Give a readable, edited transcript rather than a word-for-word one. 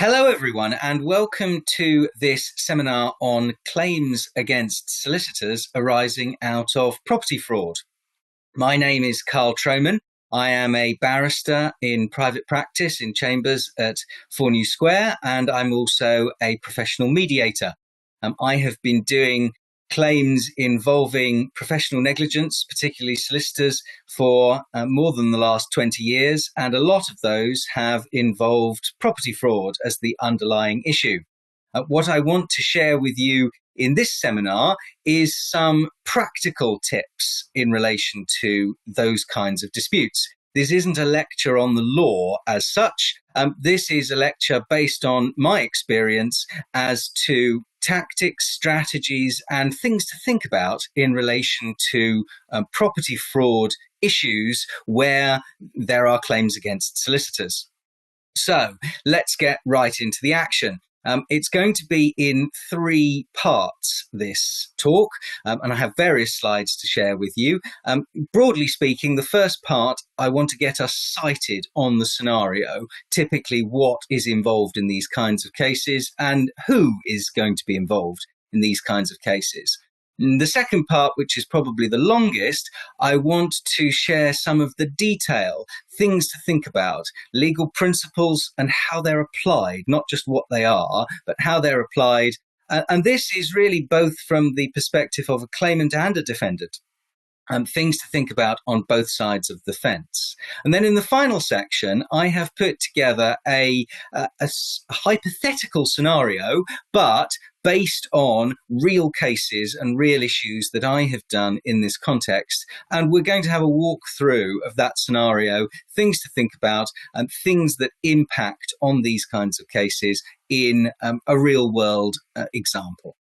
Hello, everyone, and welcome to this seminar on claims against solicitors arising out of property fraud. My name is Carl Troman. I am a barrister in private practice in chambers at 4 New Square, and I'm also a professional mediator. I have been doing claims involving professional negligence, particularly solicitors, for more than the last 20 years, and a lot of those have involved property fraud as the underlying issue. What I want to share with you in this seminar is some practical tips in relation to those kinds of disputes. This isn't a lecture on the law as such. This is a lecture based on my experience as to tactics, strategies, and things to think about in relation to property fraud issues where there are claims against solicitors. So let's get right into the action. It's going to be in 3 parts, this talk, and I have various slides to share with you. Broadly speaking, the first part, I want to get us sighted on the scenario, typically what is involved in these kinds of cases and who is going to be involved in these kinds of cases. The second part, which is probably the longest, I want to share some of the detail, things to think about, legal principles and how they're applied, not just what they are, but how they're applied. And this is really both from the perspective of a claimant and a defendant. Things to think about on both sides of the fence. And then in the final section, I have put together a hypothetical scenario, but based on real cases and real issues that I have done in this context. And we're going to have a walkthrough of that scenario, things to think about, and things that impact on these kinds of cases in a real world example.